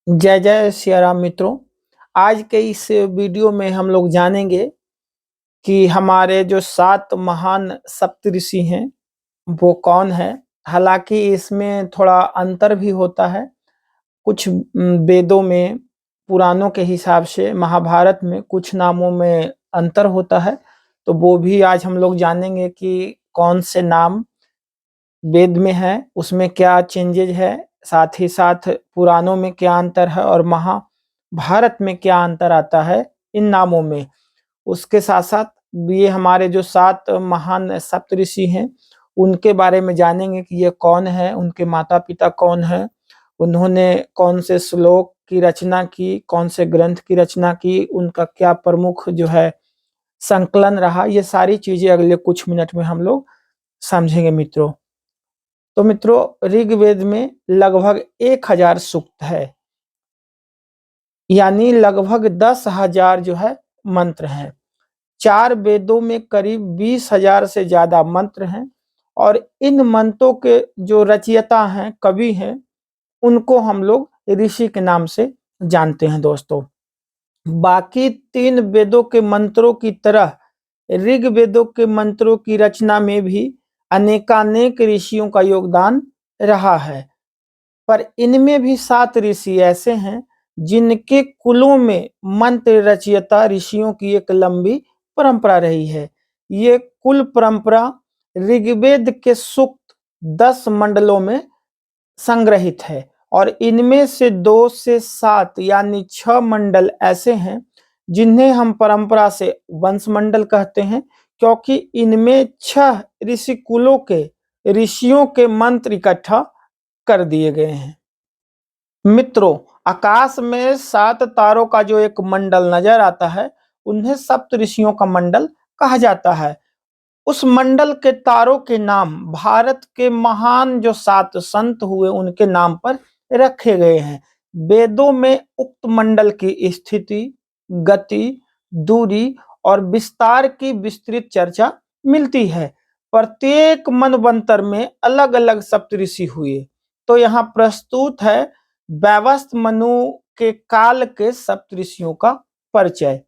जय जय सिया राम मित्रों। आज के इस वीडियो में हम लोग जानेंगे कि हमारे जो 7 महान सप्तऋषि हैं वो कौन है। हालांकि इसमें थोड़ा अंतर भी होता है। कुछ वेदों में, पुराणों के हिसाब से, महाभारत में कुछ नामों में अंतर होता है। तो वो भी आज हम लोग जानेंगे कि कौन से नाम वेद में है, उसमें क्या चेंजेज है, साथ ही साथ पुराणों में क्या अंतर है और महाभारत में क्या अंतर आता है इन नामों में। उसके साथ साथ ये हमारे जो 7 महान सप्तऋषि हैं उनके बारे में जानेंगे कि ये कौन है, उनके माता पिता कौन है, उन्होंने कौन से श्लोक की रचना की, कौन से ग्रंथ की रचना की, उनका क्या प्रमुख जो है संकलन रहा। ये सारी चीजें अगले कुछ मिनट में हम लोग समझेंगे मित्रों। तो मित्रों, ऋग्वेद में लगभग 1000 सूक्त है, यानी लगभग 10,000 जो है मंत्र हैं। 4 वेदों में करीब 20,000 से ज्यादा मंत्र हैं और इन मंत्रों के जो रचयिता हैं, कवि हैं, उनको हम लोग ऋषि के नाम से जानते हैं दोस्तों। बाकी 3 वेदों के मंत्रों की तरह ऋग्वेदों के मंत्रों की रचना में भी अनेकानेक ऋषियों का योगदान रहा है। पर इनमें भी 7 ऋषि ऐसे हैं जिनके कुलों में मंत्र रचयिता ऋषियों की एक लंबी परंपरा रही है। ये कुल परंपरा ऋग्वेद के सूक्त 10 मंडलों में संग्रहित है और इनमें से 2 से 7 यानी 6 मंडल ऐसे हैं जिन्हें हम परंपरा से वंश मंडल कहते हैं, क्योंकि इनमें 6 ऋषि कुलों के ऋषियों के मंत्र इकट्ठा कर दिए गए हैं। मित्रों, आकाश में 7 तारों का जो एक मंडल नजर आता है उन्हें सप्त ऋषियों का मंडल कहा जाता है। उस मंडल के तारों के नाम भारत के महान जो 7 संत हुए उनके नाम पर रखे गए हैं। वेदों में उक्त मंडल की स्थिति, गति, दूरी और विस्तार की विस्तृत चर्चा मिलती है। प्रत्येक मनवंतर में अलग अलग सप्तऋषि हुए। तो यहाँ प्रस्तुत है वैवस्वत मनु के काल के सप्तऋषियों का परिचय।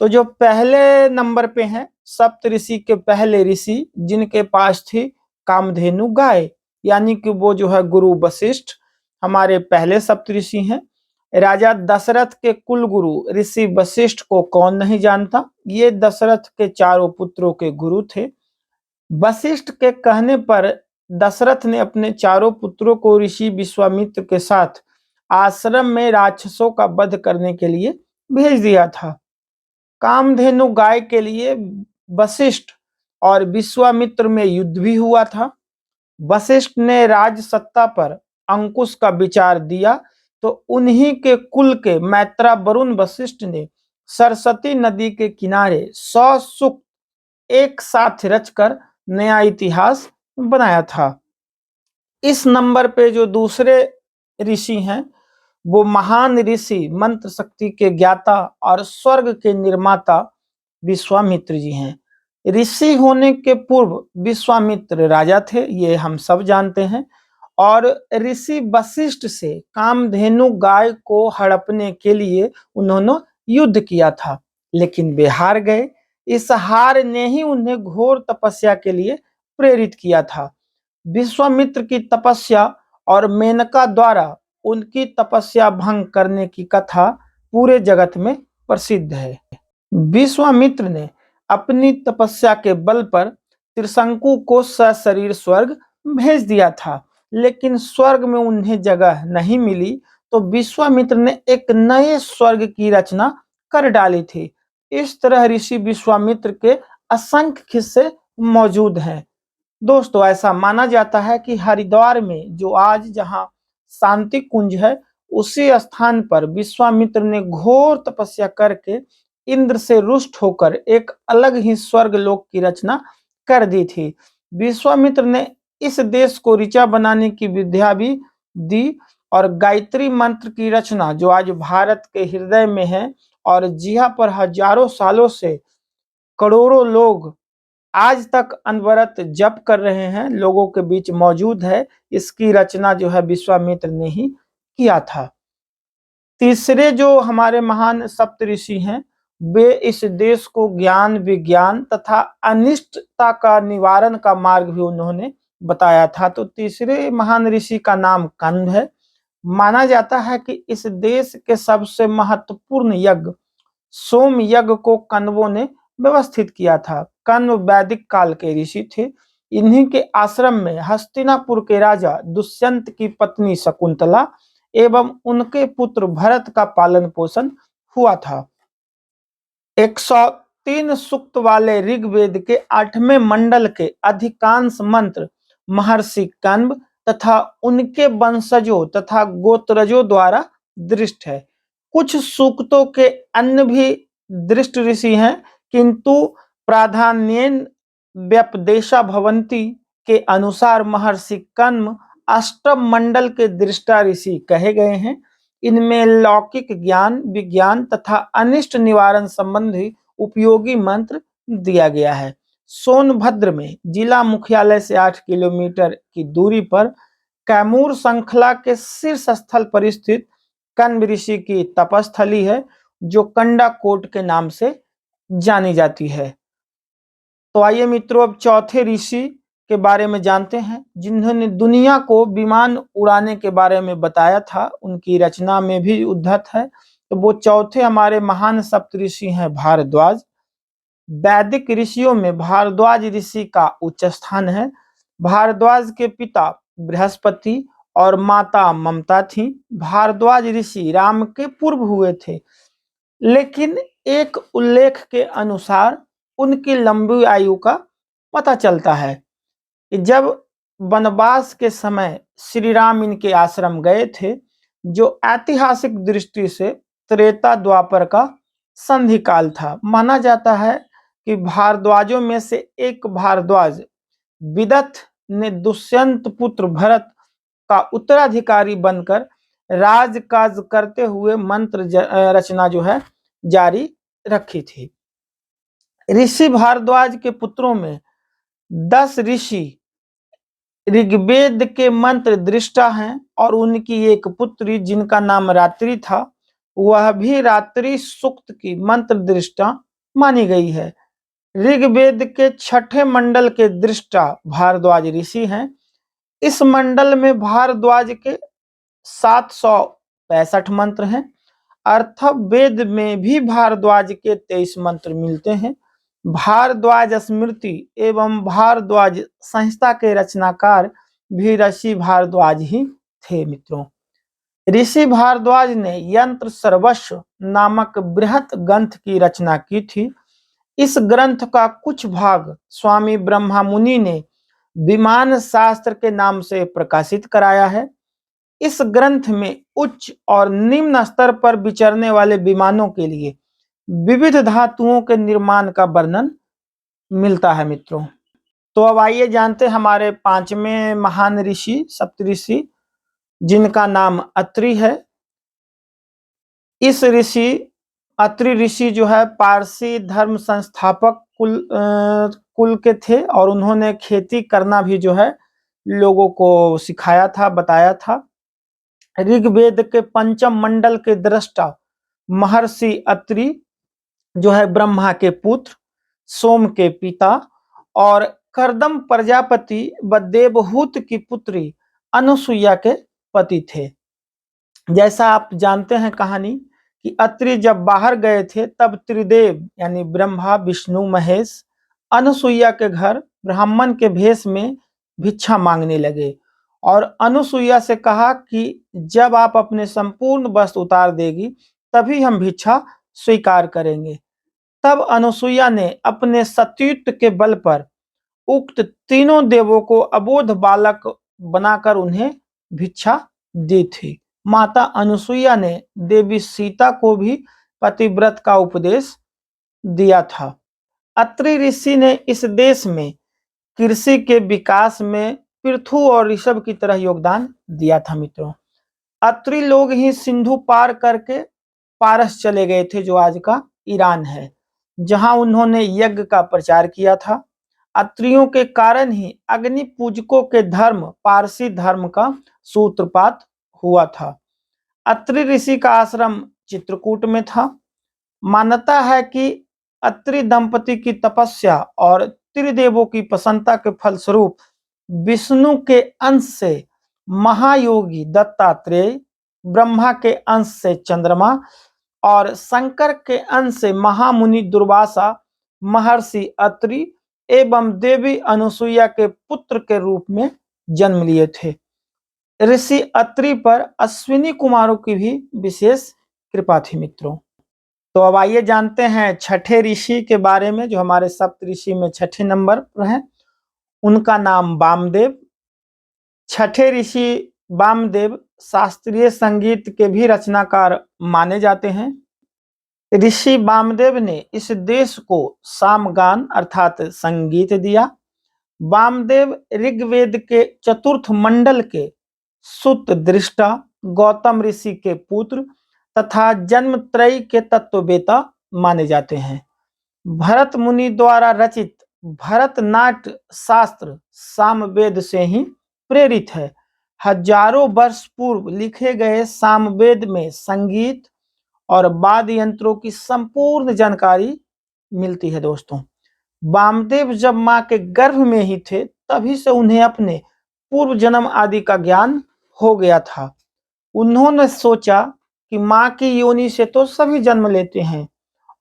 तो जो पहले नंबर पे हैं सप्तऋषि के पहले ऋषि, जिनके पास थी कामधेनु गाय, यानी कि वो जो है गुरु वशिष्ठ हमारे पहले सप्तऋषि हैं। राजा दशरथ के कुल गुरु ऋषि वशिष्ठ को कौन नहीं जानता। ये दशरथ के चारों पुत्रों के गुरु थे। वशिष्ठ के कहने पर दशरथ ने अपने चारों पुत्रों को ऋषि विश्वामित्र के साथ आश्रम में राक्षसों का वध करने के लिए भेज दिया था। कामधेनु गाय के लिए वशिष्ठ और विश्वामित्र में युद्ध भी हुआ था। वशिष्ठ ने राज सत्ता पर अंकुश का विचार दिया तो उन्हीं के कुल के मैत्रा वरुण वशिष्ठ ने सरस्वती नदी के किनारे 100 सूक्त एक साथ रचकर नया इतिहास बनाया था। इस नंबर पे जो दूसरे ऋषि हैं वो महान ऋषि, मंत्र शक्ति के ज्ञाता और स्वर्ग के निर्माता विश्वामित्र जी हैं। ऋषि होने के पूर्व विश्वामित्र राजा थे, ये हम सब जानते हैं। और ऋषि वशिष्ठ से कामधेनु गाय को हड़पने के लिए उन्होंने युद्ध किया था, लेकिन वे हार गए। इस हार ने ही उन्हें घोर तपस्या के लिए प्रेरित किया था। विश्वामित्र की तपस्या और मेनका द्वारा उनकी तपस्या भंग करने की कथा पूरे जगत में प्रसिद्ध है। विश्वामित्र ने अपनी तपस्या के बल पर त्रिशंकु को सशरीर स्वर्ग भेज दिया था, लेकिन स्वर्ग में उन्हें जगह नहीं मिली तो विश्वामित्र ने एक नए स्वर्ग की रचना कर डाली थी। इस तरह ऋषि विश्वामित्र के असंख्य किस्से मौजूद हैं। दोस्तों, ऐसा माना जाता है कि हरिद्वार में जो आज जहां शांति कुंज है, उसी स्थान पर विश्वामित्र ने घोर तपस्या करके इंद्र से रुष्ट होकर एक अलग ही स्वर्ग लोक की रचना कर दी थी। विश्वामित्र ने इस देश को ऋचा बनाने की विद्या भी दी और गायत्री मंत्र की रचना जो आज भारत के हृदय में है और जिहा पर हजारों सालों से करोड़ों लोग आज तक अनवरत जप कर रहे हैं, लोगों के बीच मौजूद है। इसकी रचना जो है विश्वामित्र ने ही किया था। तीसरे जो हमारे महान सप्तऋषि हैं, वे इस देश को ज्ञान, विज्ञान तथा अनिष्टता का निवारण का मार्ग भी उन्होंने बताया था। तो तीसरे महान ऋषि का नाम कण्व है। माना जाता है कि इस देश के सबसे महत्वपूर्ण यज्ञ सोम यज्ञ को कण्वों ने व्यवस्थित किया था। कण्व वैदिक काल के ऋषि थे। इन्हीं के आश्रम में हस्तिनापुर के राजा दुष्यंत की पत्नी शकुंतला एवं उनके पुत्र भरत का पालन पोषण हुआ था। 103 सूक्त वाले ऋग्वेद के 8वें मंडल के अधिकांश मंत्र महर्षि कण्व तथा उनके वंशजों तथा गोत्रजों द्वारा दृष्ट है। कुछ सूक्तों के अन्य भी दृष्ट ऋषि हैं, किंतु प्राधान्येन व्यपदेशा भवन्ति के अनुसार महर्षि कण्व अष्टम मंडल के दृष्टा ऋषि कहे गए हैं। इनमें लौकिक ज्ञान, विज्ञान तथा अनिष्ट निवारण संबंधी उपयोगी मंत्र दिया गया है। सोनभद्र में जिला मुख्यालय से 8 किलोमीटर की दूरी पर कैमूर श्रृंखला के शीर्ष स्थल पर स्थित कण्व ऋषि की तपस्थली है, जो कंडाकोट के नाम से जानी जाती है। तो आइए मित्रों, अब चौथे ऋषि के बारे में जानते हैं, जिन्होंने दुनिया को विमान उड़ाने के बारे में बताया था। उनकी रचना में भी उद्धत है। तो वो चौथे हमारे महान सप्तऋषि हैं भारद्वाज। वैदिक ऋषियों में भारद्वाज ऋषि का उच्च स्थान है। भारद्वाज के पिता बृहस्पति और माता ममता थी। भारद्वाज ऋषि राम के पूर्व हुए थे, लेकिन एक उल्लेख के अनुसार उनकी लंबी आयु का पता चलता है कि जब वनवास के समय श्री राम इनके आश्रम गए थे, जो ऐतिहासिक दृष्टि से त्रेता द्वापर का संधि काल था। माना जाता है कि भारद्वाजों में से एक भारद्वाज विदथ ने दुष्यंत पुत्र भरत का उत्तराधिकारी बनकर राजकाज करते हुए मंत्र रचना जो है जारी रखी थी। ऋषि भारद्वाज के पुत्रों में 10 ऋषि ऋग्वेद के मंत्र दृष्टा हैं और उनकी एक पुत्री जिनका नाम रात्रि था, वह भी रात्रि सूक्त की मंत्र दृष्टा मानी गई है। ऋग्वेद के 6ठे मंडल के दृष्टा भारद्वाज ऋषि हैं। इस मंडल में भारद्वाज के 765 मंत्र हैं। अर्थवेद में भी भारद्वाज के 23 मंत्र मिलते हैं। भारद्वाज स्मृति एवं भारद्वाज संहिता के रचनाकार भी ऋषि भारद्वाज ही थे। मित्रों, ऋषि भारद्वाज ने यंत्र सर्वस्व नामक बृहत ग्रंथ की रचना की थी। इस ग्रंथ का कुछ भाग स्वामी ब्रह्मा मुनि ने विमान शास्त्र के नाम से प्रकाशित कराया है। इस ग्रंथ में उच्च और निम्न स्तर पर विचरने वाले विमानों के लिए विविध धातुओं के निर्माण का वर्णन मिलता है। मित्रों, तो अब आइए जानते हमारे 5वें महान ऋषि सप्तऋषि, जिनका नाम अत्रि है। इस ऋषि अत्रि ऋषि जो है पारसी धर्म संस्थापक कुल के थे और उन्होंने खेती करना भी जो है लोगों को सिखाया था, बताया था। ऋग्वेद के 5म मंडल के दृष्टा महर्षि अत्रि जो है ब्रह्मा के पुत्र, सोम के पिता और कर्दम प्रजापति व देवहूत की पुत्री अनुसुईया के पति थे। जैसा आप जानते हैं कहानी कि अत्रि जब बाहर गए थे, तब त्रिदेव यानी ब्रह्मा, विष्णु, महेश अनुसुईया के घर ब्राह्मण के भेष में भिक्षा मांगने लगे और अनुसुईया से कहा कि जब आप अपने संपूर्ण वस्त्र उतार देगी तभी हम भिक्षा स्वीकार करेंगे। तब अनुसुईया ने अपने सतीत्व के बल पर उक्त तीनों देवों को अबोध बालक बनाकर उन्हें भिक्षा दी थी। माता अनुसुईया ने देवी सीता को भी पतिव्रत का उपदेश दिया था। अत्रि ऋषि ने इस देश में कृषि के विकास में पृथु और ऋषभ की तरह योगदान दिया था। मित्रों, अत्रि लोग ही सिंधु पार करके पारस चले गए थे, जो आज का ईरान है, जहां उन्होंने यज्ञ का प्रचार किया था। अत्रियों के कारण ही अग्नि पूजकों के धर्म पारसी धर्म का सूत्रपात हुआ था। अत्रि ऋषि का आश्रम चित्रकूट में था। मान्यता है कि अत्रि दंपति की तपस्या और त्रिदेवों की प्रसन्नता के फलस्वरूप विष्णु के अंश से महायोगी दत्तात्रेय, ब्रह्मा के अंश से चंद्रमा और शंकर के अंश से महामुनि दुर्वासा महर्षि अत्रि एवं देवी अनुसुईया के पुत्र के रूप में जन्म लिए थे। ऋषि अत्रि पर अश्विनी कुमारों की भी विशेष कृपा थी मित्रों। तो अब आइए जानते हैं छठे ऋषि के बारे में, जो हमारे सप्त ऋषि में छठे नंबर पर है। उनका नाम वामदेव। छठे ऋषि वामदेव शास्त्रीय संगीत के भी रचनाकार माने जाते हैं। ऋषि वामदेव ने इस देश को सामगान अर्थात संगीत दिया। वामदेव ऋग्वेद के चतुर्थ मंडल के सुत दृष्टा गौतम ऋषि के पुत्र तथा जन्मत्रयी के तत्ववेता माने जाते हैं। भरत मुनि द्वारा रचित भरतनाट्य शास्त्र सामवेद से ही प्रेरित है। हजारों वर्ष पूर्व लिखे गए सामवेद में संगीत और वाद्य यंत्रों की संपूर्ण जानकारी मिलती है दोस्तों। वामदेव जब मां के गर्भ में ही थे तभी से उन्हें अपने पूर्व जन्म आदि का ज्ञान हो गया था। उन्होंने सोचा कि मां की योनि से तो सभी जन्म लेते हैं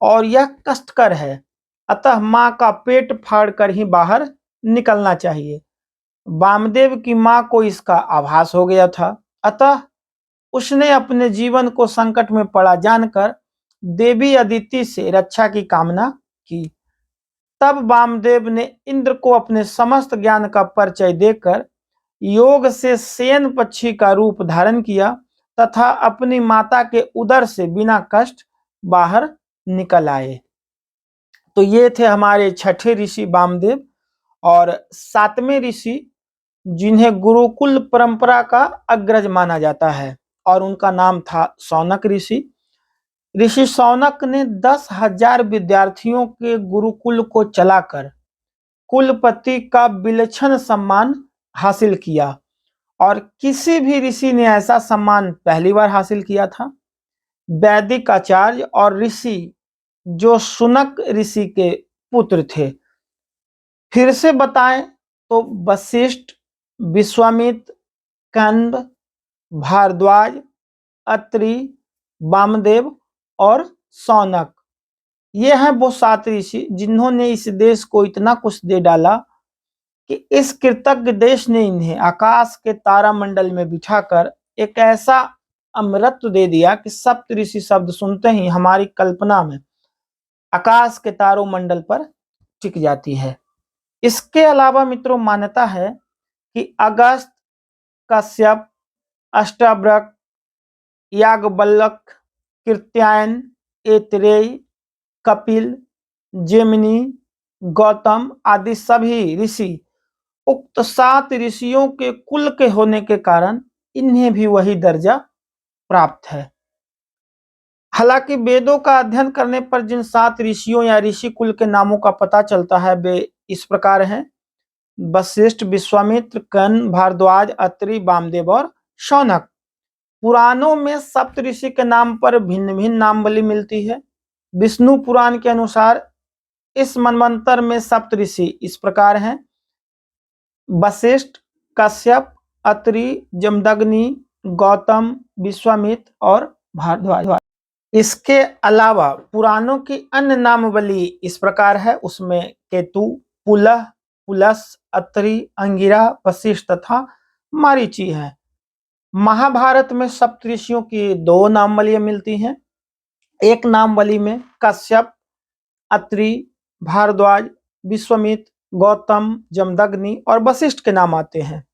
और यह कष्टकर है, अतः मां का पेट फाड़कर ही बाहर निकलना चाहिए। वामदेव की मां को इसका आभास हो गया था, अतः उसने अपने जीवन को संकट में पड़ा जानकर देवी अदिति से रक्षा की कामना की। तब वामदेव ने इंद्र को अपने समस्त ज्ञान का परिचय देकर योग से शयन पक्षी का रूप धारण किया तथा अपनी माता के उदर से बिना कष्ट बाहर निकल आए। तो ये थे हमारे छठे ऋषि वामदेव। और सातवें ऋषि जिन्हें गुरुकुल परंपरा का अग्रज माना जाता है और उनका नाम था शौनक ऋषि। ऋषि शौनक ने 10,000 विद्यार्थियों के गुरुकुल को चलाकर कुलपति का विलक्षण सम्मान हासिल किया और किसी भी ऋषि ने ऐसा सम्मान पहली बार हासिल किया था। वैदिक आचार्य और ऋषि जो शुनक ऋषि के पुत्र थे, फिर से बताएं तो वशिष्ठ, विश्वामित्र, कंद, भारद्वाज, अत्रि, वामदेव और शौनक, ये हैं वो 7 ऋषि जिन्होंने इस देश को इतना कुछ दे डाला कि इस कृतज्ञ देश ने इन्हें आकाश के तारामंडल में बिठाकर एक ऐसा अमृत दे दिया कि सप्त ऋषि शब्द सुनते ही हमारी कल्पना में आकाश के तारों मंडल पर टिक जाती है। इसके अलावा मित्रों मान्यता है कि अगस्त, कश्यप, अष्टावक्र, याज्ञवल्क्य, कृत्यायन, ऐतरेय, कपिल, जैमिनी, गौतम आदि सभी ऋषि उक्त 7 ऋषियों के कुल के होने के कारण इन्हें भी वही दर्जा प्राप्त है। हालांकि वेदों का अध्ययन करने पर जिन 7 ऋषियों या ऋषि कुल के नामों का पता चलता है वे इस प्रकार हैं: वशिष्ठ, विश्वामित्र, कर्ण, भारद्वाज, अत्रि, वामदेव और शौनक। पुराणों में सप्त ऋषि के नाम पर भिन्न भिन्न नामावली मिलती है। विष्णु पुराण के अनुसार इस मनवंतर में सप्त ऋषि इस प्रकार हैं: वशिष्ठ, कश्यप, अत्रि, जमदग्नि, गौतम, विश्वामित्र और भारद्वाज। इसके अलावा पुराणों की अन्य नामावली इस प्रकार है, उसमें केतु, पुलह, पुलस, अत्रि, अंगिरा, वशिष्ठ तथा मारीची है। महाभारत में सप्तऋषियों की 2 नामावलियां मिलती हैं। एक नामावली में कश्यप, अत्रि, भारद्वाज, विश्वामित्र, गौतम, जमदग्नि और वशिष्ठ के नाम आते हैं।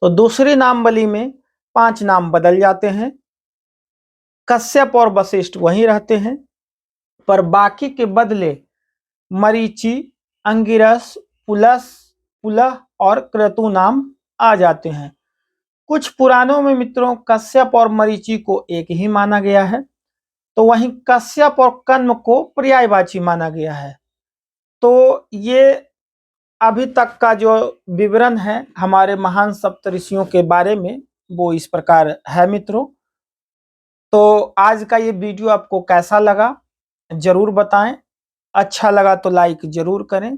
तो दूसरी नामावली में 5 नाम बदल जाते हैं। कश्यप और वशिष्ठ वहीं रहते हैं, पर बाकी के बदले मरीचि, अंगिरस, पुलस, पुलह और क्रतु नाम आ जाते हैं। कुछ पुराणों में मित्रों कश्यप और मरीचि को एक ही माना गया है, तो वहीं कश्यप और कण्व को पर्यायवाची माना गया है। तो ये अभी तक का जो विवरण है हमारे महान सप्तऋषियों के बारे में वो इस प्रकार है मित्रों। आज का ये वीडियो आपको कैसा लगा जरूर बताएं। अच्छा लगा तो लाइक जरूर करें,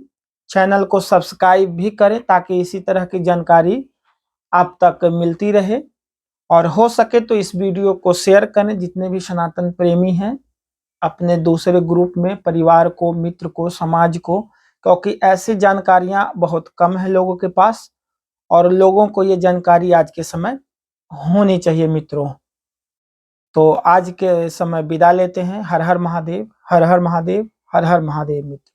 चैनल को सब्सक्राइब भी करें ताकि इसी तरह की जानकारी आप तक मिलती रहे। और हो सके तो इस वीडियो को शेयर करें, जितने भी सनातन प्रेमी हैं अपने दूसरे ग्रुप में, परिवार को, मित्र को, समाज को, क्योंकि ऐसी जानकारियां बहुत कम है लोगों के पास और लोगों को ये जानकारी आज के समय होनी चाहिए मित्रों। तो आज के समय विदा लेते हैं। हर हर महादेव, हर हर महादेव, हर हर महादेव मित्र।